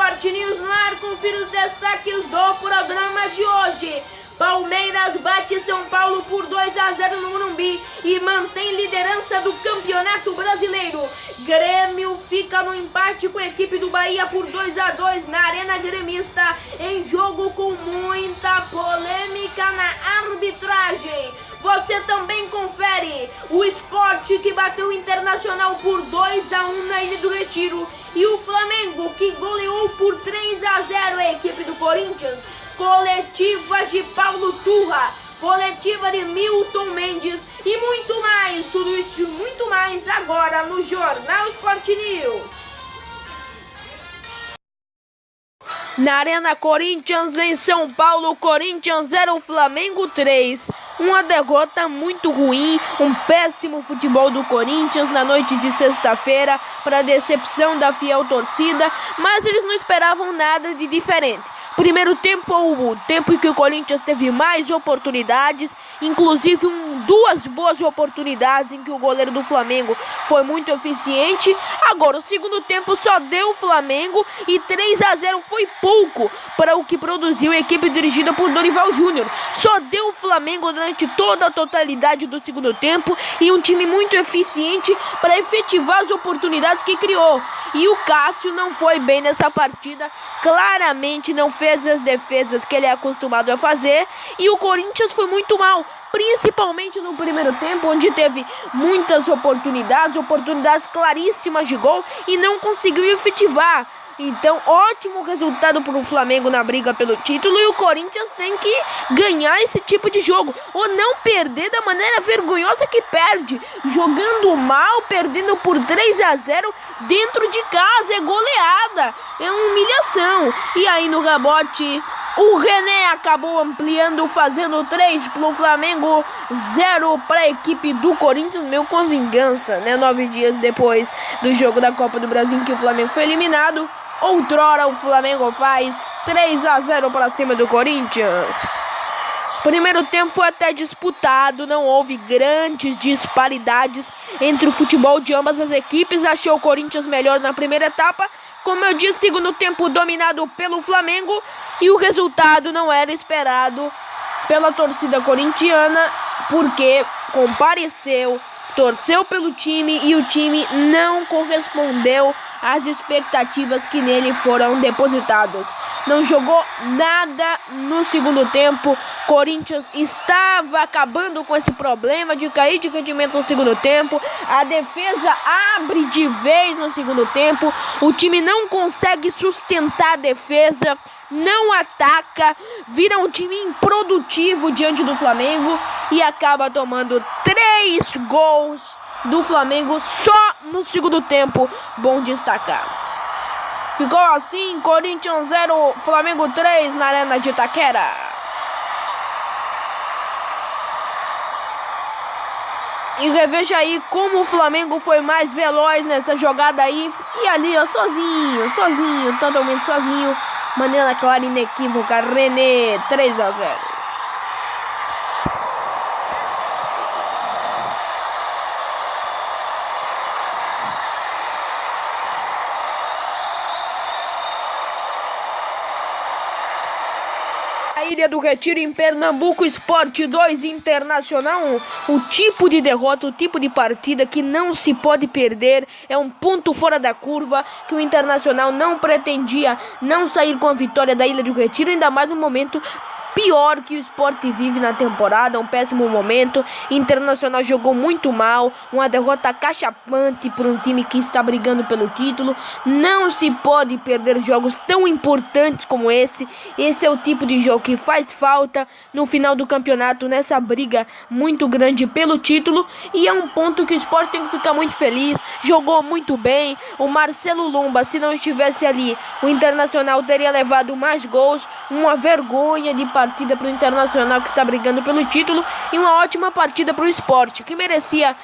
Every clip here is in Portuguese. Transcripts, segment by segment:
Sport News no ar, confira os destaques do programa de hoje. Palmeiras bate São Paulo por 2-0 no Morumbi e mantém liderança do Campeonato Brasileiro. Grêmio fica no empate com a equipe do Bahia por 2-2 na Arena Gremista, em jogo com muita polêmica na arbitragem. Você também confere o Sport que bateu o Internacional por 2-1 na Ilha do Retiro e o Flamengo que goleou por 3-0 a equipe do Corinthians. Coletiva de Paulo Turra, coletiva de Milton Mendes e muito mais, tudo isso e muito mais agora no Jornal Sport News. Na Arena Corinthians, em São Paulo, Corinthians 0, Flamengo 3. Uma derrota muito ruim, um péssimo futebol do Corinthians na noite de sexta-feira, para decepção da fiel torcida, mas eles não esperavam nada de diferente. Primeiro tempo foi o tempo em que o Corinthians teve mais oportunidades, inclusive duas boas oportunidades em que o goleiro do Flamengo foi muito eficiente. Agora, o segundo tempo só deu o Flamengo e 3-0 foi pouco para o que produziu a equipe dirigida por Dorival Júnior. Só deu o Flamengo durante toda a totalidade do segundo tempo e um time muito eficiente para efetivar as oportunidades que criou. E o Cássio não foi bem nessa partida, claramente não fez as defesas que ele é acostumado a fazer, e o Corinthians foi muito mal, principalmente no primeiro tempo, onde teve muitas oportunidades claríssimas de gol e não conseguiu efetivar. Então, ótimo resultado para o Flamengo na briga pelo título, e o Corinthians tem que ganhar esse tipo de jogo, ou não perder da maneira vergonhosa que perde, jogando mal, perdendo por 3-0 dentro de casa, é goleada, é uma humilhação. E aí no rebote, o René acabou ampliando, fazendo 3 para o Flamengo, 0 para a equipe do Corinthians, meio com vingança, né? 9 dias depois do jogo da Copa do Brasil em que o Flamengo foi eliminado. Outrora o Flamengo faz 3-0 para cima do Corinthians. Primeiro tempo foi até disputado, não houve grandes disparidades entre o futebol de ambas as equipes. Achei o Corinthians melhor na primeira etapa. Como eu disse, segundo tempo dominado pelo Flamengo, e o resultado não era esperado pela torcida corintiana, porque compareceu, torceu pelo time e o time não correspondeu às expectativas que nele foram depositadas. Não jogou nada no segundo tempo. Corinthians estava acabando com esse problema de cair de rendimento no segundo tempo. A defesa abre de vez no segundo tempo. O time não consegue sustentar a defesa, não ataca, vira um time improdutivo diante do Flamengo e acaba tomando 3 gols do Flamengo só no segundo tempo. Bom destacar. Ficou assim, Corinthians 0, Flamengo 3 na Arena de Itaquera. E reveja aí como o Flamengo foi mais veloz nessa jogada aí. E ali, ó, sozinho, totalmente sozinho. Maneira clara e inequívoca, René, 3-0. Ilha do Retiro, em Pernambuco, Sport 2 Internacional 1. O tipo de derrota, o tipo de partida que não se pode perder, é um ponto fora da curva, que o Internacional não pretendia não sair com a vitória da Ilha do Retiro, ainda mais no momento pior que o Sport vive na temporada, um péssimo momento. Internacional jogou muito mal, uma derrota cachapante para um time que está brigando pelo título. Não se pode perder jogos tão importantes como esse. Esse é o tipo de jogo que faz falta no final do campeonato, nessa briga muito grande pelo título, e é um ponto que o Sport tem que ficar muito feliz. Jogou muito bem. O Marcelo Lomba, se não estivesse ali, o Internacional teria levado mais gols. uma vergonha de partida para o Internacional, que está brigando pelo título, e uma ótima partida para o Sport, que merecia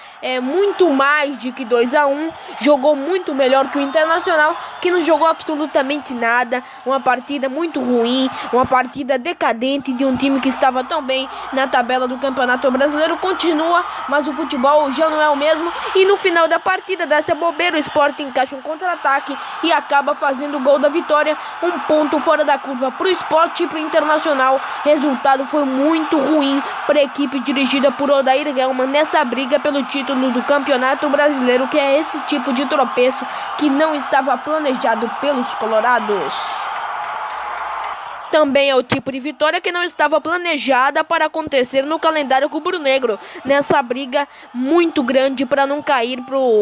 muito mais de que 2-1, jogou muito melhor que o Internacional, que não jogou absolutamente nada, uma partida muito ruim, uma partida decadente de um time que estava tão bem na tabela do Campeonato Brasileiro. Continua, mas o futebol já não é o mesmo, e no final da partida, dessa bobeira, o Sport encaixa um contra-ataque e acaba fazendo o gol da vitória, um ponto fora da curva para o Sport e para o Internacional. Resultado foi muito ruim para a equipe dirigida por Odair Hellmann nessa briga pelo título do Campeonato Brasileiro, que é esse tipo de tropeço que não estava planejado pelos colorados. Também é o tipo de vitória que não estava planejada para acontecer no calendário rubro-negro, nessa briga muito grande para não cair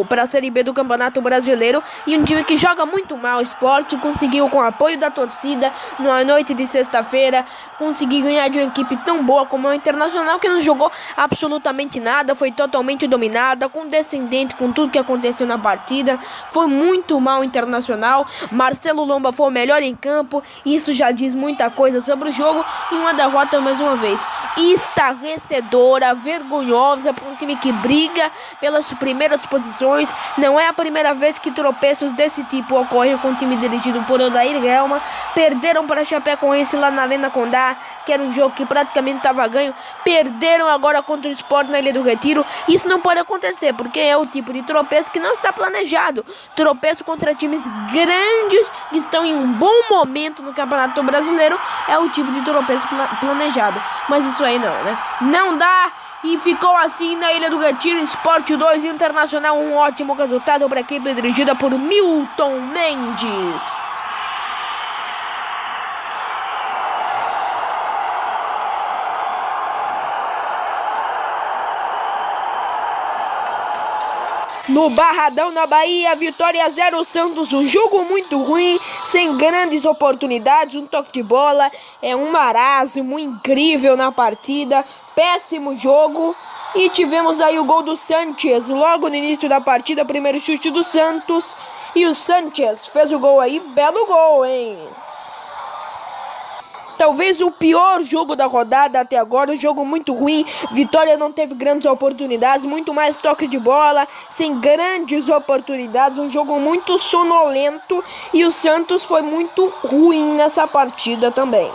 para a Série B do Campeonato Brasileiro. E um time que joga muito mal, o Sport, conseguiu, com o apoio da torcida, na noite de sexta-feira, conseguir ganhar de uma equipe tão boa como o Internacional, que não jogou absolutamente nada, foi totalmente dominada, condescendente com tudo que aconteceu na partida. Foi muito mal o Internacional. Marcelo Lomba foi o melhor em campo, isso já diz muita coisa sobre o jogo, e uma derrota mais uma vez estarrecedora, vergonhosa para um time que briga pelas primeiras posições. Não é a primeira vez que tropeços desse tipo ocorrem com um time dirigido por Odair Hellmann. Perderam para a Chapecoense lá na Arena Condá, que era um jogo que praticamente estava ganho. Perderam agora contra o Sport na Ilha do Retiro. Isso não pode acontecer, porque é o tipo de tropeço que não está planejado. Tropeço contra times grandes que estão em um bom momento no Campeonato Brasileiro é o tipo de tropeço planejado. Mas isso aí não, né? Não dá. E ficou assim na Ilha do Retiro. Sport 2, Internacional, um ótimo resultado para a equipe dirigida por Milton Mendes. No Barradão, na Bahia, vitória 0 Santos, um jogo muito ruim, sem grandes oportunidades, um toque de bola, um marasmo incrível na partida, péssimo jogo. E tivemos aí o gol do Sanchez, logo no início da partida, primeiro chute do Santos, e o Sanchez fez o gol aí, belo gol, hein? Talvez o pior jogo da rodada até agora, um jogo muito ruim. Vitória não teve grandes oportunidades, muito mais toque de bola, sem grandes oportunidades, um jogo muito sonolento, e o Santos foi muito ruim nessa partida também.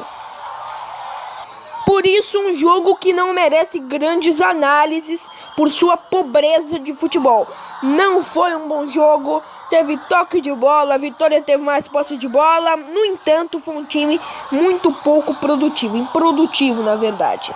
Por isso, um jogo que não merece grandes análises por sua pobreza de futebol. Não foi um bom jogo, teve toque de bola, a Vitória teve mais posse de bola. No entanto, foi um time muito pouco produtivo, improdutivo na verdade.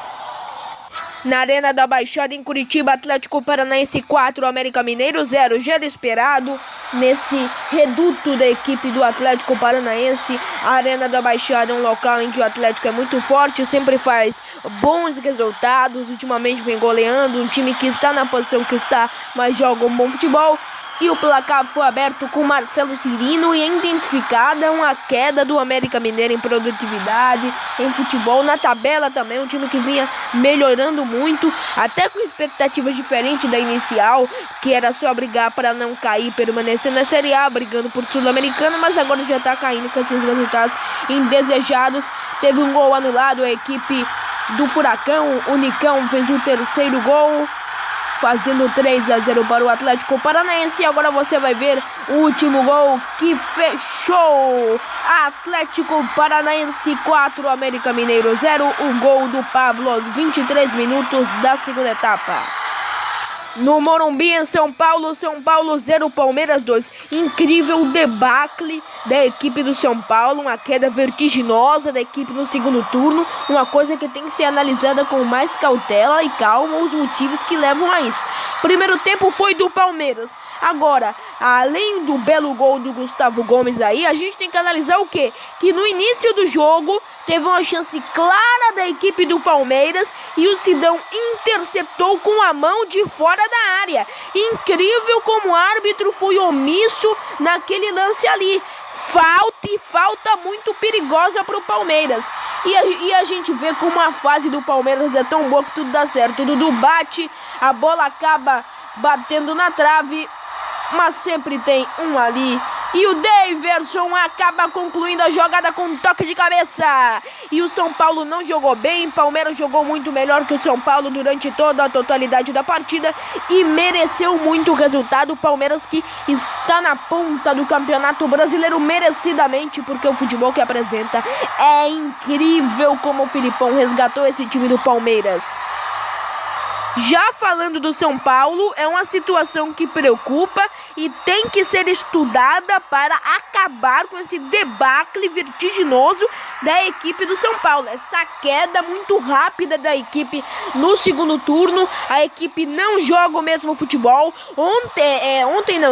Na Arena da Baixada, em Curitiba, Atlético Paranaense 4, América Mineiro 0. Já era esperado nesse reduto da equipe do Atlético Paranaense. A Arena da Baixada é um local em que o Atlético é muito forte, sempre faz bons resultados. Ultimamente vem goleando, um time que está na posição que está, mas joga um bom futebol. E o placar foi aberto com Marcelo Cirino, e é identificada uma queda do América Mineiro em produtividade, em futebol, na tabela também, um time que vinha melhorando muito, até com expectativas diferentes da inicial, que era só brigar para não cair, permanecer na Série A, brigando por Sul-Americano, mas agora já está caindo com esses resultados indesejados. Teve um gol anulado, a equipe do Furacão, o Nicão fez o terceiro gol, fazendo 3-0 para o Atlético Paranaense. E agora você vai ver o último gol que fechou. Atlético Paranaense 4, América Mineiro 0. O gol do Pablo aos 23 minutos da segunda etapa. No Morumbi, em São Paulo 0, Palmeiras 2. Incrível debacle da equipe do São Paulo, uma queda vertiginosa da equipe no segundo turno, uma coisa que tem que ser analisada com mais cautela e calma, os motivos que levam a isso. Primeiro tempo foi do Palmeiras. Agora, além do belo gol do Gustavo Gomes aí, a gente tem que analisar o quê? Que no início do jogo teve uma chance clara da equipe do Palmeiras e o Sidão interceptou com a mão de fora da área. Incrível como o árbitro foi omisso naquele lance ali. Falta muito perigosa para o Palmeiras. E a gente vê como a fase do Palmeiras é tão boa que tudo dá certo. O Dudu bate, a bola acaba batendo na trave, mas sempre tem um ali E o Daverson acaba concluindo a jogada com um toque de cabeça. E o São Paulo não jogou bem. Palmeiras jogou muito melhor que o São Paulo durante toda a totalidade da partida e mereceu muito o resultado. O Palmeiras que está na ponta do Campeonato Brasileiro merecidamente, porque o futebol que apresenta é incrível como o Filipão resgatou esse time do Palmeiras. Já falando do São Paulo, é uma situação que preocupa e tem que ser estudada para acabar com esse debacle vertiginoso da equipe do São Paulo. Essa queda muito rápida da equipe no segundo turno, a equipe não joga o mesmo futebol.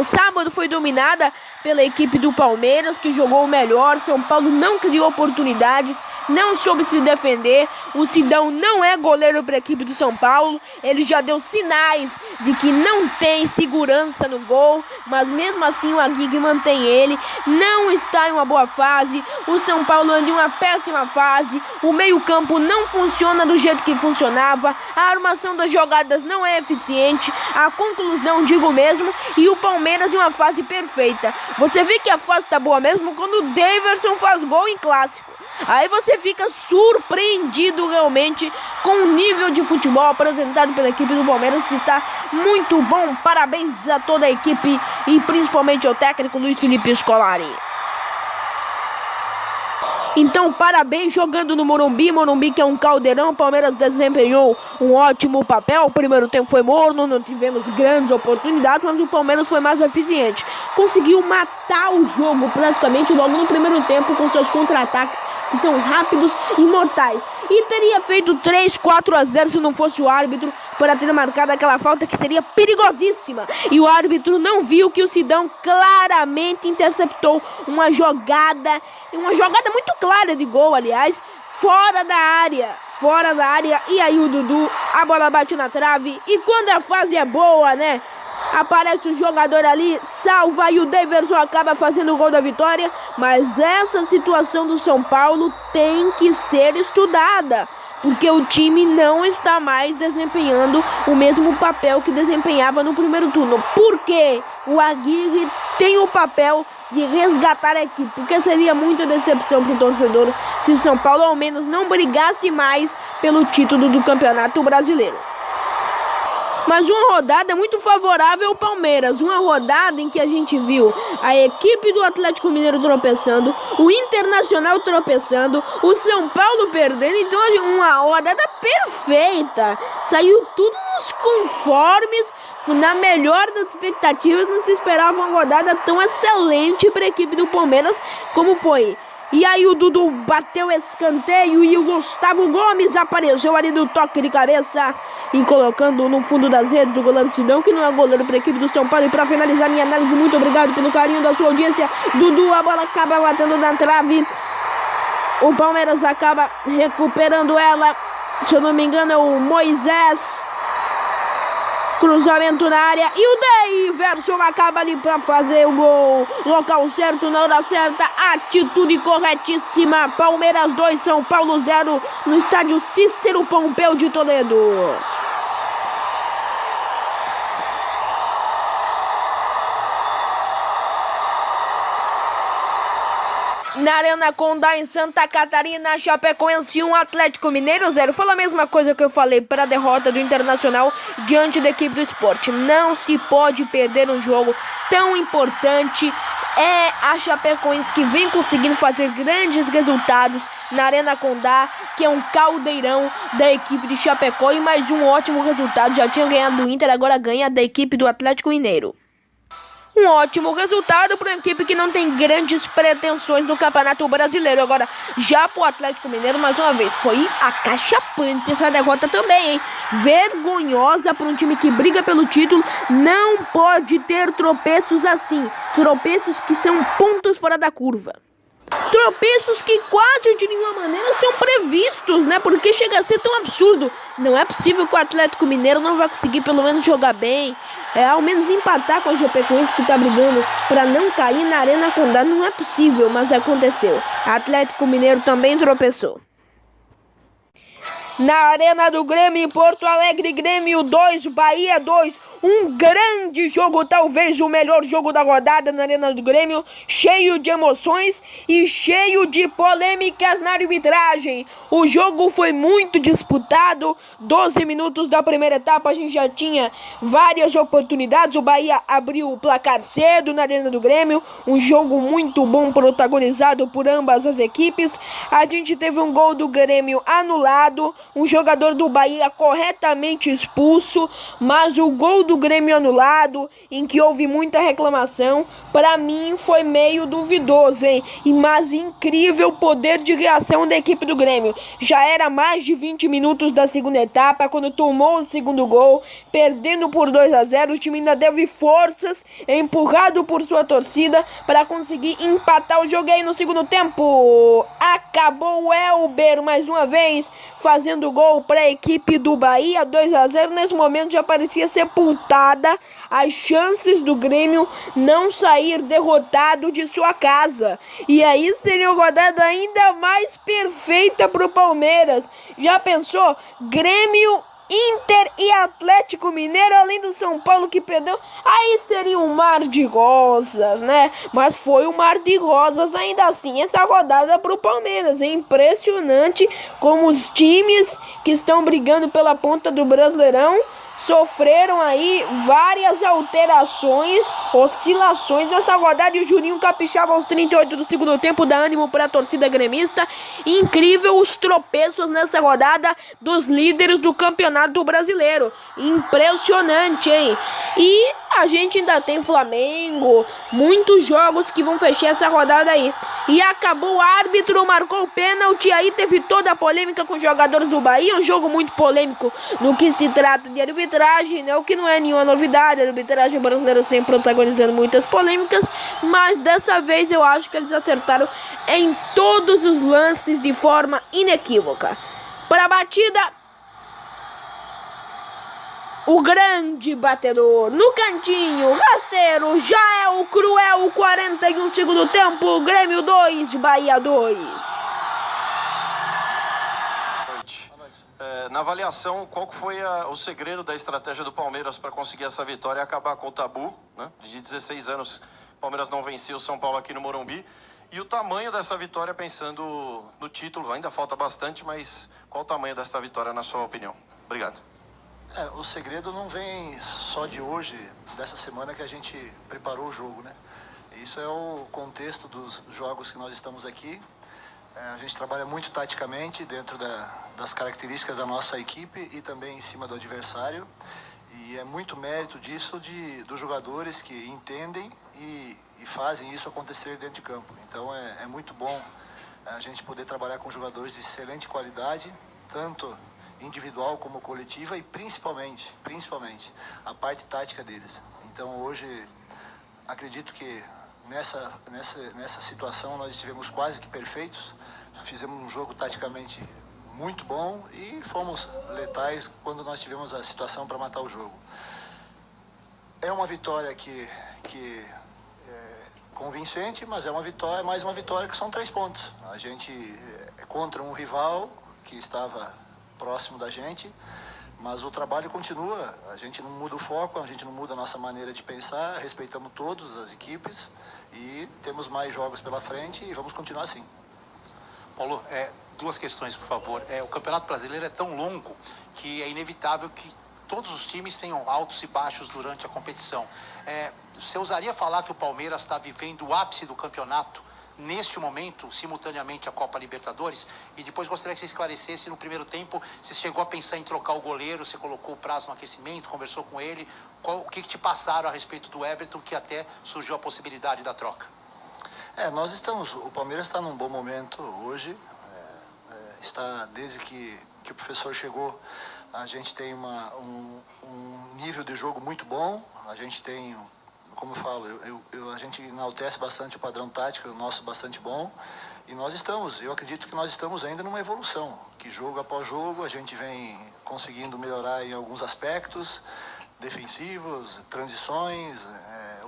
Sábado foi dominada pela equipe do Palmeiras, que jogou o melhor. São Paulo não criou oportunidades, não soube se defender. O Sidão não é goleiro para a equipe do São Paulo. Ele já deu sinais de que não tem segurança no gol, mas mesmo assim o Aguirre mantém ele. Não está em uma boa fase. O São Paulo anda em uma péssima fase. O meio-campo não funciona do jeito que funcionava. A armação das jogadas não é eficiente. A conclusão, digo mesmo. E o Palmeiras em uma fase perfeita. Você vê que a fase tá boa mesmo quando o Daverson faz gol em clássico. Aí você fica surpreendido realmente com o nível de futebol apresentado pela equipe do Palmeiras, que está muito bom. Parabéns a toda a equipe e principalmente ao técnico Luiz Felipe Scolari. Então, parabéns jogando no Morumbi. Morumbi que é um caldeirão. O Palmeiras desempenhou um ótimo papel. O primeiro tempo foi morno, não tivemos grandes oportunidades, mas o Palmeiras foi mais eficiente. Conseguiu matar o jogo praticamente logo no primeiro tempo com seus contra-ataques, que são rápidos e mortais. E teria feito 3-4-0 se não fosse o árbitro para ter marcado aquela falta que seria perigosíssima. E o árbitro não viu que o Sidão claramente interceptou uma jogada muito clara de gol, aliás, fora da área. E aí o Dudu, a bola bate na trave. E quando a fase é boa, né? Aparece o jogador ali, salva e o Daverson acaba fazendo o gol da vitória. Mas essa situação do São Paulo tem que ser estudada, porque o time não está mais desempenhando o mesmo papel que desempenhava no primeiro turno. Porque o Aguirre tem o papel de resgatar a equipe, porque seria muita decepção para o torcedor se o São Paulo ao menos não brigasse mais pelo título do Campeonato Brasileiro. Mas uma rodada muito favorável ao Palmeiras. Uma rodada em que a gente viu a equipe do Atlético Mineiro tropeçando, o Internacional tropeçando, o São Paulo perdendo. Então uma rodada perfeita. Saiu tudo nos conformes, na melhor das expectativas. Não se esperava uma rodada tão excelente para a equipe do Palmeiras como foi. E aí o Dudu bateu escanteio e o Gustavo Gomes apareceu ali do toque de cabeça e colocando no fundo das redes o goleiro Sidão, que não é goleiro para a equipe do São Paulo. E para finalizar minha análise, muito obrigado pelo carinho da sua audiência. Dudu, a bola acaba batendo na trave. O Palmeiras acaba recuperando ela. Se eu não me engano é o Moisés. Cruzamento na área e o Daverson acaba ali para fazer o gol. Local certo, na hora certa, atitude corretíssima. Palmeiras 2, São Paulo 0 no estádio Cícero Pompeu de Toledo. Na Arena Condá, em Santa Catarina, Chapecoense 1, Atlético Mineiro 0. Fala a mesma coisa que eu falei para a derrota do Internacional diante da equipe do Sport. Não se pode perder um jogo tão importante. É a Chapecoense que vem conseguindo fazer grandes resultados na Arena Condá, que é um caldeirão da equipe de Chapecó. E mais um ótimo resultado. Já tinha ganhado do Inter, agora ganha da equipe do Atlético Mineiro. Um ótimo resultado para uma equipe que não tem grandes pretensões no Campeonato Brasileiro. Agora, já para o Atlético Mineiro, mais uma vez, foi acachapante essa derrota também, hein? Vergonhosa para um time que briga pelo título. Não pode ter tropeços assim. Tropeços que são pontos fora da curva. Tropeços que quase de nenhuma maneira são previstos, né? Porque chega a ser tão absurdo. Não é possível que o Atlético Mineiro não vai conseguir pelo menos jogar bem, ao menos empatar com a Chapecoense, que tá brigando para não cair na Arena Condá. Não é possível, mas aconteceu. Atlético Mineiro também tropeçou. Na Arena do Grêmio em Porto Alegre, Grêmio 2, Bahia 2, um grande jogo, talvez o melhor jogo da rodada na Arena do Grêmio, cheio de emoções e cheio de polêmicas na arbitragem. O jogo foi muito disputado, 12 minutos da primeira etapa a gente já tinha várias oportunidades, o Bahia abriu o placar cedo na Arena do Grêmio, um jogo muito bom protagonizado por ambas as equipes. A gente teve um gol do Grêmio anulado, um jogador do Bahia corretamente expulso, mas o gol do Grêmio anulado, em que houve muita reclamação, para mim foi meio duvidoso, hein? Mas incrível poder de reação da equipe do Grêmio. Já era mais de 20 minutos da segunda etapa, quando tomou o segundo gol, perdendo por 2-0, o time ainda teve forças, empurrado por sua torcida, para conseguir empatar o jogo aí no segundo tempo. Acabou o Elber mais uma vez, fazendo gol para a equipe do Bahia, 2-0. Nesse momento já parecia sepultada as chances do Grêmio não sair derrotado de sua casa. E aí seria uma rodada ainda mais perfeita para o Palmeiras. Já pensou? Grêmio, Inter e Atlético Mineiro, além do São Paulo que perdeu, aí seria um mar de rosas, né? Mas foi um mar de rosas ainda assim essa rodada pro Palmeiras. É impressionante como os times que estão brigando pela ponta do Brasileirão sofreram aí várias alterações, oscilações nessa rodada, e o Juninho Capixaba aos 38 do segundo tempo dá ânimo para a torcida gremista. Incrível os tropeços nessa rodada dos líderes do Campeonato Brasileiro. Impressionante, hein? E a gente ainda tem Flamengo, muitos jogos que vão fechar essa rodada aí. E acabou, o árbitro marcou o pênalti, aí teve toda a polêmica com os jogadores do Bahia, um jogo muito polêmico no que se trata de arbitragem, né? O que não é nenhuma novidade, a arbitragem brasileira sempre protagonizando muitas polêmicas, mas dessa vez eu acho que eles acertaram em todos os lances de forma inequívoca. Para a batida, o grande batedor no cantinho, rasteiro, já é o cruel 41 segundo tempo, Grêmio 2, Bahia 2. Na avaliação, qual foi o segredo da estratégia do Palmeiras para conseguir essa vitória e acabar com o tabu, né? De 16 anos, o Palmeiras não vencia o São Paulo aqui no Morumbi. E o tamanho dessa vitória, pensando no título, ainda falta bastante, mas qual o tamanho dessa vitória, na sua opinião? Obrigado. O segredo não vem só de hoje, dessa semana que a gente preparou o jogo, né? Isso é o contexto dos jogos que nós estamos aqui. A gente trabalha muito taticamente dentro das características da nossa equipe e também em cima do adversário. E é muito mérito disso dos jogadores que entendem e fazem isso acontecer dentro de campo. Então é muito bom a gente poder trabalhar com jogadores de excelente qualidade, tanto individual como coletiva, e principalmente a parte tática deles. Então hoje acredito que nessa situação nós estivemos quase que perfeitos, fizemos um jogo taticamente muito bom e fomos letais quando nós tivemos a situação para matar o jogo. É uma vitória que é convincente, mas é mais uma vitória que são 3 pontos. A gente é contra um rival que estava próximo da gente, mas o trabalho continua, a gente não muda o foco, a gente não muda a nossa maneira de pensar, respeitamos todas as equipes e temos mais jogos pela frente e vamos continuar assim. Paulo, 2 questões, por favor. O Campeonato Brasileiro é tão longo que é inevitável que todos os times tenham altos e baixos durante a competição. Você ousaria falar que o Palmeiras está vivendo o ápice do campeonato neste momento, simultaneamente a Copa Libertadores? E depois gostaria que você esclarecesse, no primeiro tempo, você chegou a pensar em trocar o goleiro, você colocou o prazo no aquecimento, conversou com ele, o que te passaram a respeito do Everton, que até surgiu a possibilidade da troca? O Palmeiras está num bom momento hoje, está desde que o professor chegou, a gente tem um nível de jogo muito bom, a gente tem, como eu falo, a gente enaltece bastante o padrão tático, o nosso bastante bom, e eu acredito que nós estamos ainda numa evolução, que jogo após jogo a gente vem conseguindo melhorar em alguns aspectos, defensivos, transições,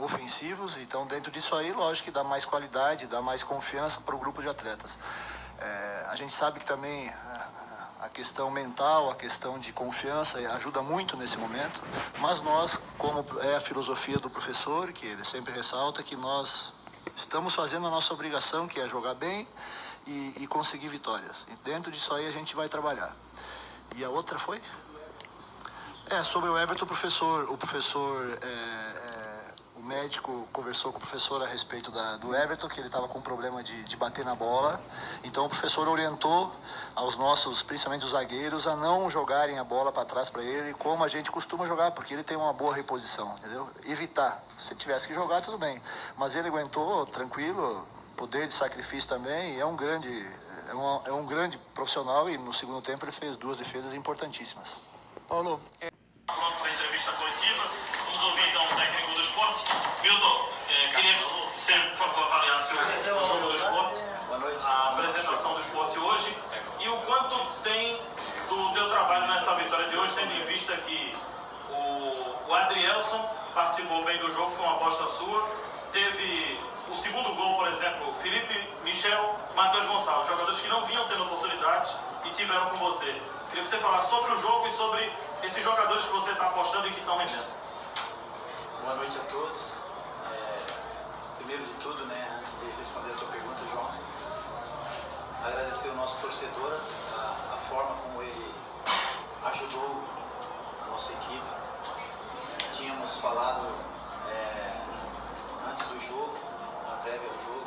ofensivos. Então, dentro disso aí, lógico que dá mais qualidade, dá mais confiança para o grupo de atletas. A gente sabe que também a questão mental, a questão de confiança ajuda muito nesse momento, mas nós, como é a filosofia do professor, que ele sempre ressalta, que nós estamos fazendo a nossa obrigação, que é jogar bem e conseguir vitórias. E dentro disso aí a gente vai trabalhar. E a outra foi? Sobre o Everton, o médico conversou com o professor a respeito do Everton, que ele estava com um problema de bater na bola. Então o professor orientou aos nossos, principalmente os zagueiros, a não jogarem a bola para trás para ele, como a gente costuma jogar, porque ele tem uma boa reposição, entendeu? Evitar. Se tivesse que jogar, tudo bem. Mas ele aguentou, tranquilo, poder de sacrifício também, e é um grande profissional, e no segundo tempo ele fez 2 defesas importantíssimas. Paulo, pronto para a entrevista coletiva. Vamos ouvir então o técnico do Sport. Milton, queria que você, por favor, avaliasse o jogo do Sport, a apresentação do Sport hoje e o quanto tem do teu trabalho nessa vitória de hoje, tendo em vista que o Adrielson participou bem do jogo, foi uma aposta sua. Teve o segundo gol, por exemplo, Felipe, Michel, Matheus Gonçalves, jogadores que não vinham tendo oportunidades e tiveram com você. Queria que você falasse sobre o jogo e sobre esses jogadores que você está apostando e que estão rendendo. Boa noite a todos. Primeiro de tudo, antes de responder a tua pergunta, João, agradecer ao nosso torcedor, a forma como ele ajudou a nossa equipe. Tínhamos falado antes do jogo, na prévia do jogo,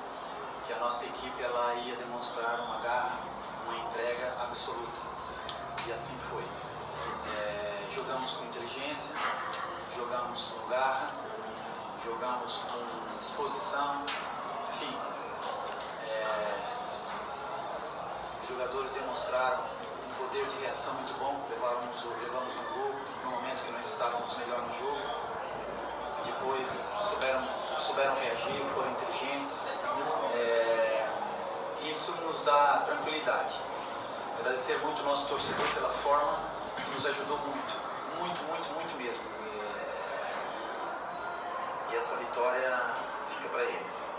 que a nossa equipe ela ia demonstrar uma garra, uma entrega absoluta. E assim foi. Jogamos com inteligência, jogamos com garra, jogamos com disposição, enfim. Os jogadores demonstraram um poder de reação muito bom, levamos um gol no momento que nós estávamos melhor no jogo. Depois souberam reagir, foram inteligentes. Isso nos dá tranquilidade. Agradecer muito o nosso torcedor pela forma que nos ajudou muito mesmo. E essa vitória fica para eles.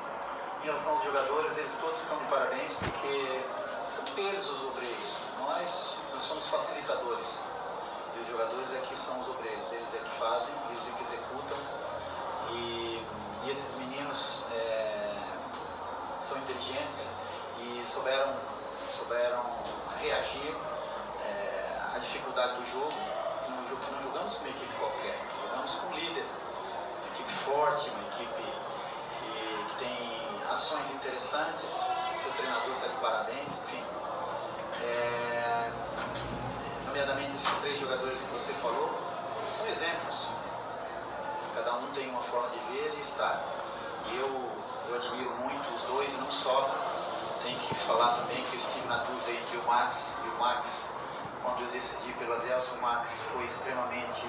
Em relação aos jogadores, eles todos estão de parabéns porque são eles os obreiros. Nós somos facilitadores. E os jogadores aqui são os obreiros. Eles é que fazem, eles é que executam. E esses meninos são inteligentes e souberam reagir à dificuldade do jogo. Não jogamos com uma equipe qualquer, jogamos com um líder, uma equipe forte, uma equipe que tem ações interessantes, seu treinador está de parabéns, enfim. Nomeadamente esses 3 jogadores que você falou, são exemplos. Cada um tem uma forma de ver e estar. E eu admiro muito os dois, e não só. Tem que falar também que eu estive na dúvida entre o Max e o Max. Quando eu decidi pelo Adrielson, o Max foi extremamente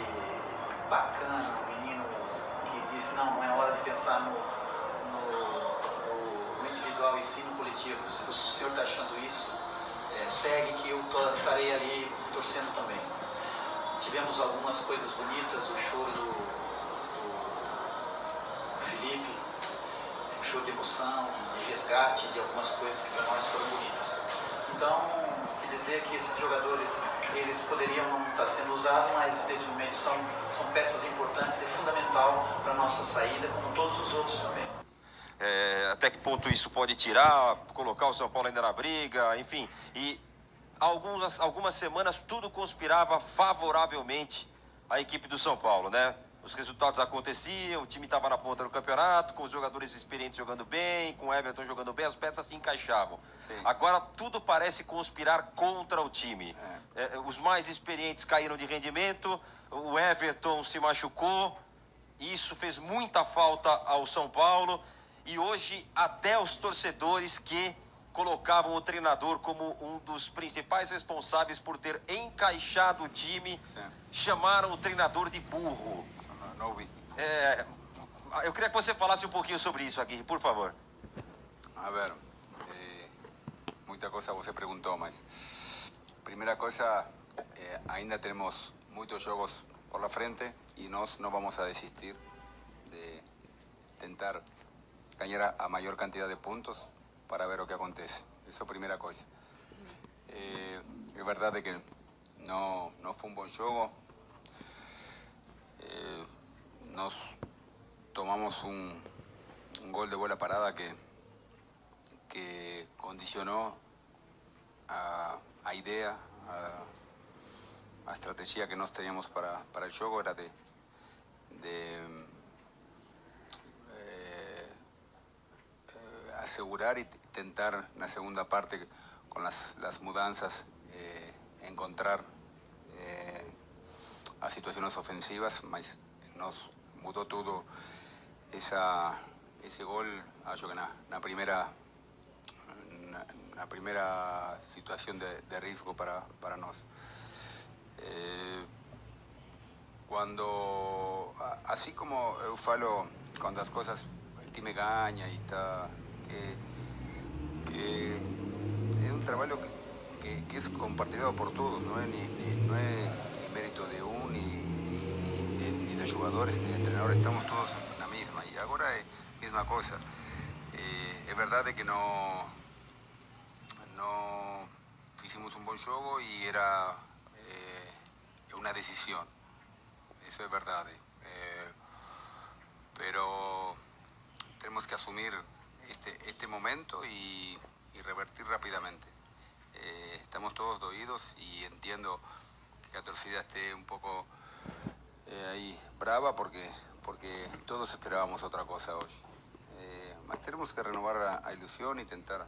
bacana, um menino que disse, não é hora de pensar no individual e sim no coletivo. Se o senhor está achando isso, segue que eu estarei ali torcendo também. Tivemos algumas coisas bonitas, o choro do Felipe, um show de emoção, de resgate de algumas coisas que para nós foram bonitas. Então, te dizer que esses jogadores, eles poderiam não estar sendo usados, mas nesse momento são peças importantes e fundamental para a nossa saída, como todos os outros também. Até que ponto isso pode tirar, colocar o São Paulo ainda na briga, enfim. E algumas semanas tudo conspirava favoravelmente à equipe do São Paulo, né? Os resultados aconteciam, o time estava na ponta do campeonato, com os jogadores experientes jogando bem, com o Everton jogando bem, as peças se encaixavam. Sim. Agora tudo parece conspirar contra o time. Os mais experientes caíram de rendimento, o Everton se machucou, isso fez muita falta ao São Paulo. E hoje até os torcedores que colocavam o treinador como um dos principais responsáveis por ter encaixado o time, chamaram o treinador de burro. Não ouvi. Eu queria que você falasse um pouquinho sobre isso aqui, por favor. A ver, muita coisa você perguntou, mas primeira coisa, ainda temos muitos jogos por la frente e nós não vamos a desistir de tentar ganhar a maior quantidade de pontos para ver o que acontece. Isso é a primeira coisa. es verdad de que no fue un buen juego. Nos tomamos un gol de bola parada que condicionó a idea, a estrategia que nós teníamos para el juego, era de asegurar y tentar en la segunda parte con las mudanzas encontrar as situaciones ofensivas, mas nos mudó todo ese gol, acho que na primeira situación de risco para nós. Quando, assim como eu falo, quando as coisas, o time ganha e tá, que é um trabalho que é compartilhado por todos, não é ni mérito de um, ni de jogadores, ni de treinadores, estamos todos na mesma. E agora é a mesma coisa. É verdade que não hicimos un buen juego y era una decisión, eso es verdad, pero tenemos que asumir este momento y revertir rápidamente. Estamos todos doídos y entiendo que la torcida esté un poco ahí brava porque todos esperábamos otra cosa hoy. Mas tenemos que renovar a ilusión y intentar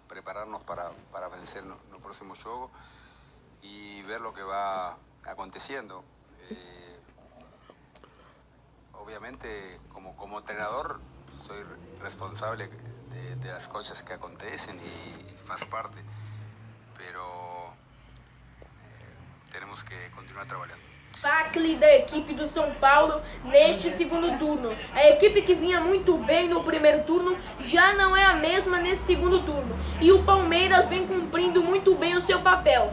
prepararnos para vencer no próximo juego y ver lo que va aconteciendo. Obviamente, como entrenador, soy responsable de las cosas que acontecen y faz parte, pero tenemos que continuar trabajando. Tacle da equipe do São Paulo neste segundo turno. A equipe que vinha muito bem no primeiro turno já não é a mesma nesse segundo turno. E o Palmeiras vem cumprindo muito bem o seu papel.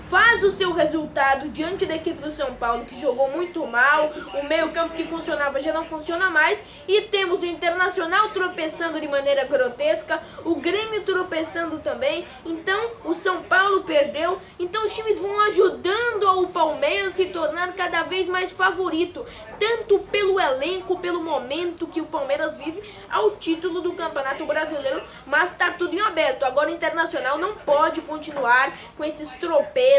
Faz o seu resultado diante da equipe do São Paulo, que jogou muito mal, o meio-campo que funcionava já não funciona mais, e temos o Internacional tropeçando de maneira grotesca, o Grêmio tropeçando também, então o São Paulo perdeu, então os times vão ajudando o Palmeiras a se tornar cada vez mais favorito, tanto pelo elenco, pelo momento que o Palmeiras vive, ao título do Campeonato Brasileiro, mas está tudo em aberto. Agora o Internacional não pode continuar com esses tropeços,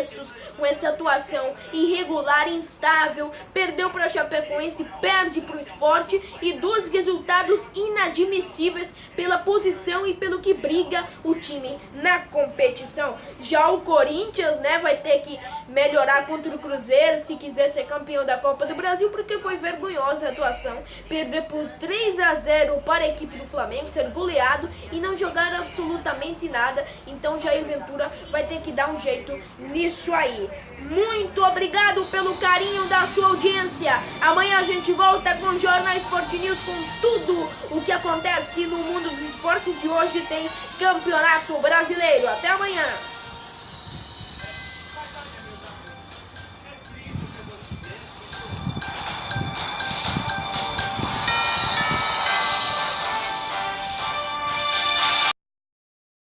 com essa atuação irregular, instável, perdeu para a Chapecoense, perde para o Sport, e dois resultados inadmissíveis pela posição e pelo que briga o time na competição. Já o Corinthians, né, vai ter que melhorar contra o Cruzeiro se quiser ser campeão da Copa do Brasil, porque foi vergonhosa a atuação, perder por 3-0 para a equipe do Flamengo, ser goleado e não jogar absolutamente nada. Então Jair Ventura vai ter que dar um jeito nisso aí. Muito obrigado pelo carinho da sua audiência. Amanhã a gente volta com o Jornal Sport News, com tudo o que acontece no mundo dos esportes, e hoje tem Campeonato Brasileiro. Até amanhã.